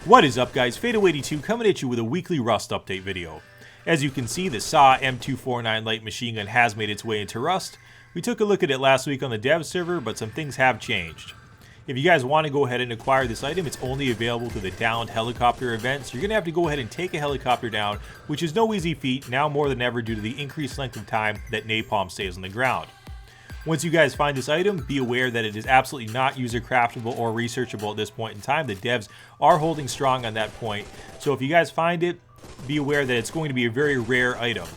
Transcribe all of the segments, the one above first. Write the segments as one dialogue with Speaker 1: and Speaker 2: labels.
Speaker 1: What is up, guys? Fadeaway82 coming at you with a weekly Rust update video. As you can see, the SAW M249 light machine gun has made its way into Rust. We took a look at it last week on the dev server, but some things have changed. If you guys want to go ahead and acquire this item, it's only available through the downed helicopter event, so you're going to have to go ahead and take a helicopter down, which is no easy feat now more than ever due to the increased length of time that napalm stays on the ground. Once you guys find this item, be aware that it is absolutely not user craftable or researchable at this point in time. The devs are holding strong on that point, so if you guys find it, be aware that it's going to be a very rare item.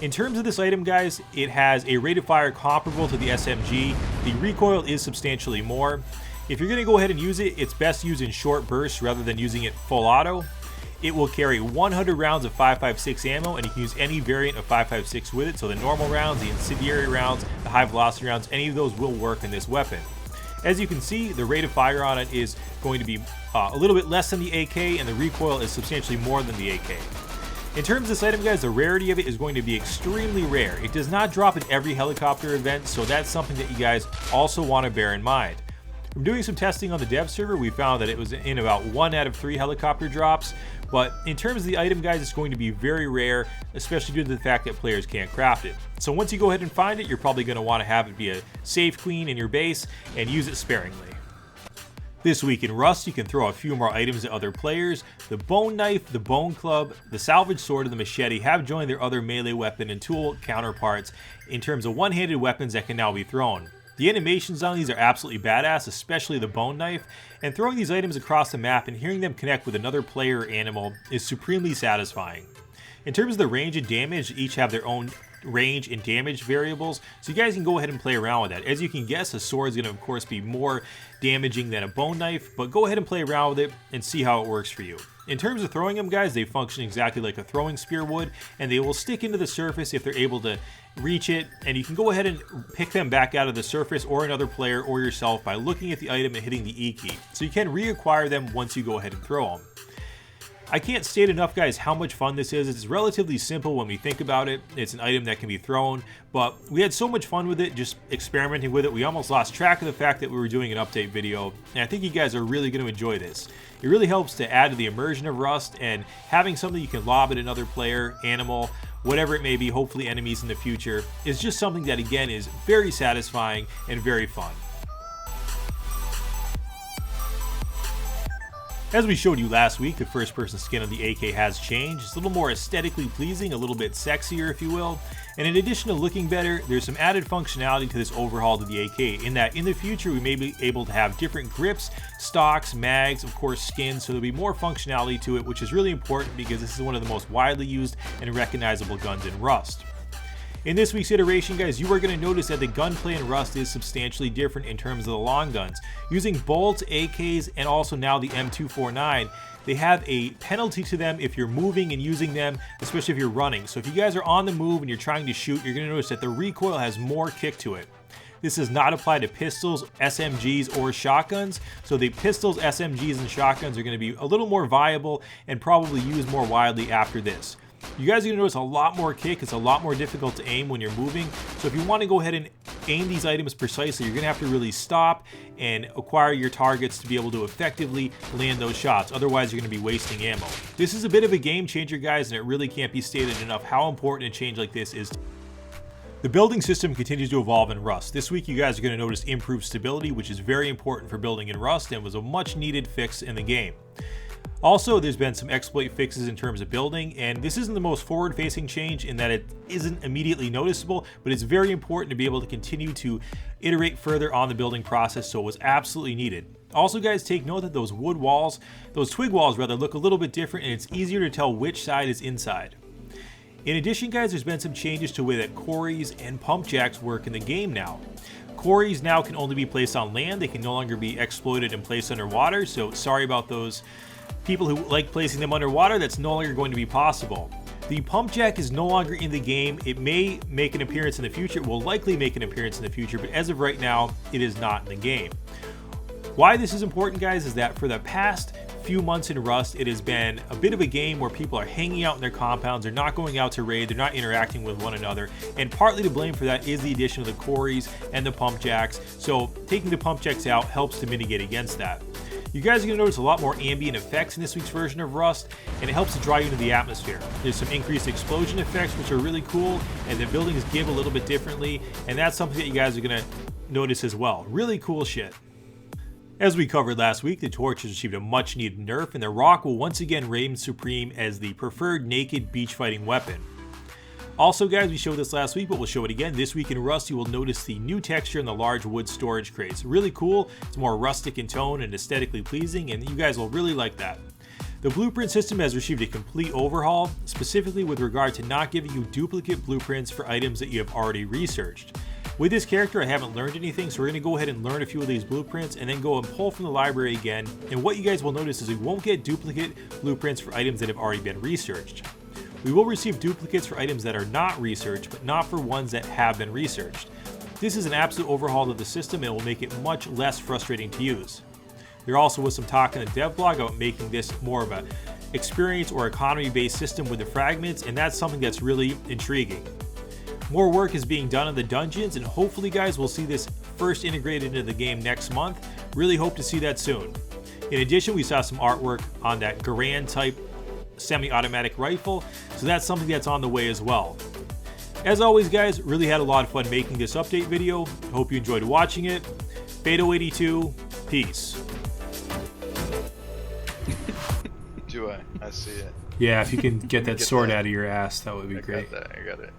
Speaker 1: In terms of this item, guys, it has a rate of fire comparable to the SMG. The recoil is substantially more. If you're going to go ahead and use it, it's best used in short bursts rather than using it full auto. It will carry 100 rounds of 5.56 ammo, and you can use any variant of 5.56 with it. So the normal rounds, the incendiary rounds, the high velocity rounds, any of those will work in this weapon. As you can see, the rate of fire on it is going to be a little bit less than the AK, and the recoil is substantially more than the AK. In terms of this item, guys, the rarity of it is going to be extremely rare. It does not drop at every helicopter event, so that's something that you guys also want to bear in mind. From doing some testing on the dev server, we found that it was in about 1 out of 3 helicopter drops, but in terms of the item, guys, it's going to be very rare, especially due to the fact that players can't craft it. So once you go ahead and find it, you're probably going to want to have it be a safe queen in your base and use it sparingly. This week in Rust, you can throw a few more items at other players. The bone knife, the bone club, the salvage sword, and the machete have joined their other melee weapon and tool counterparts in terms of one-handed weapons that can now be thrown. The animations on these are absolutely badass, especially the bone knife, and throwing these items across the map and hearing them connect with another player or animal is supremely satisfying. In terms of the range and damage, each have their own range and damage variables, so you guys can go ahead and play around with that. As you can guess, a sword is going to of course be more damaging than a bone knife, but go ahead and play around with it and see how it works for you. In terms of throwing them, guys, they function exactly like a throwing spear would, and they will stick into the surface if they're able to reach it, and you can go ahead and pick them back out of the surface or another player or yourself by looking at the item and hitting the E key. So you can reacquire them once you go ahead and throw them. I can't state enough, guys, how much fun this is. It's relatively simple when we think about it. It's an item that can be thrown, but we had so much fun with it, just experimenting with it. We almost lost track of the fact that we were doing an update video, and I think you guys are really going to enjoy this. It really helps to add to the immersion of Rust, and having something you can lob at another player, animal, whatever it may be, hopefully enemies in the future, is just something that, again, is very satisfying and very fun. As we showed you last week, the first person skin on the AK has changed. It's a little more aesthetically pleasing, a little bit sexier if you will, and in addition to looking better, there's some added functionality to this overhaul to the AK, in that in the future we may be able to have different grips, stocks, mags, of course skins, so there'll be more functionality to it, which is really important because this is one of the most widely used and recognizable guns in Rust. In this week's iteration, guys, you are going to notice that the gunplay in Rust is substantially different in terms of the long guns. Using bolts, AKs, and also now the M249, they have a penalty to them if you're moving and using them, especially if you're running. So if you guys are on the move and you're trying to shoot, you're going to notice that the recoil has more kick to it. This does not apply to pistols, SMGs, or shotguns, so the pistols, SMGs, and shotguns are going to be a little more viable and probably used more widely after this. You guys are going to notice a lot more kick. It's a lot more difficult to aim when you're moving, so if you want to go ahead and aim these items precisely, you're going to have to really stop and acquire your targets to be able to effectively land those shots. Otherwise, you're going to be wasting ammo. This is a bit of a game changer, guys, and it really can't be stated enough how important a change like this is. The building system continues to evolve in Rust. This week, you guys are going to notice improved stability, which is very important for building in Rust and was a much needed fix in the game. Also, there's been some exploit fixes in terms of building, and this isn't the most forward-facing change in that it isn't immediately noticeable, but it's very important to be able to continue to iterate further on the building process, so it was absolutely needed. Also, guys, take note that those twig walls look a little bit different, and it's easier to tell which side is inside. In addition, guys, there's been some changes to the way that quarries and pump jacks work in the game now. Quarries now can only be placed on land. They can no longer be exploited and placed underwater, so sorry about those people who like placing them underwater. That's no longer going to be possible. The pump jack is no longer in the game. It may make an appearance in the future. It will likely make an appearance in the future, but as of right now, it is not in the game. Why this is important, guys, is that for the past few months in Rust, it has been a bit of a game where people are hanging out in their compounds, they're not going out to raid, they're not interacting with one another, and partly to blame for that is the addition of the quarries and the pump jacks, so taking the pump jacks out helps to mitigate against that. You guys are going to notice a lot more ambient effects in this week's version of Rust, and it helps to draw you into the atmosphere. There's some increased explosion effects, which are really cool, and the buildings give a little bit differently, and that's something that you guys are going to notice as well. Really cool shit. As we covered last week, the Torch has received a much needed nerf, and the Rock will once again reign supreme as the preferred naked beach fighting weapon. Also guys, we showed this last week, but we'll show it again. This week in Rust, you will notice the new texture in the large wood storage crates. Really cool, it's more rustic in tone and aesthetically pleasing, and you guys will really like that. The blueprint system has received a complete overhaul, specifically with regard to not giving you duplicate blueprints for items that you have already researched. With this character, I haven't learned anything, so we're going to go ahead and learn a few of these blueprints and then go and pull from the library again. And what you guys will notice is we won't get duplicate blueprints for items that have already been researched. We will receive duplicates for items that are not researched, but not for ones that have been researched. This is an absolute overhaul of the system and will make it much less frustrating to use. There also was some talk in the dev blog about making this more of an experience or economy based system with the fragments, and that's something that's really intriguing. More work is being done on the dungeons, and hopefully guys we'll see this first integrated into the game next month. Really hope to see that soon. In addition, we saw some artwork on that Garand type semi-automatic rifle, so that's something that's on the way as well. As always guys, really had a lot of fun making this update video. Hope you enjoyed watching it. Fado82, peace.
Speaker 2: Do I? I see it.
Speaker 1: Yeah, if you can get that sword out of your ass, that would be great.
Speaker 2: I got it.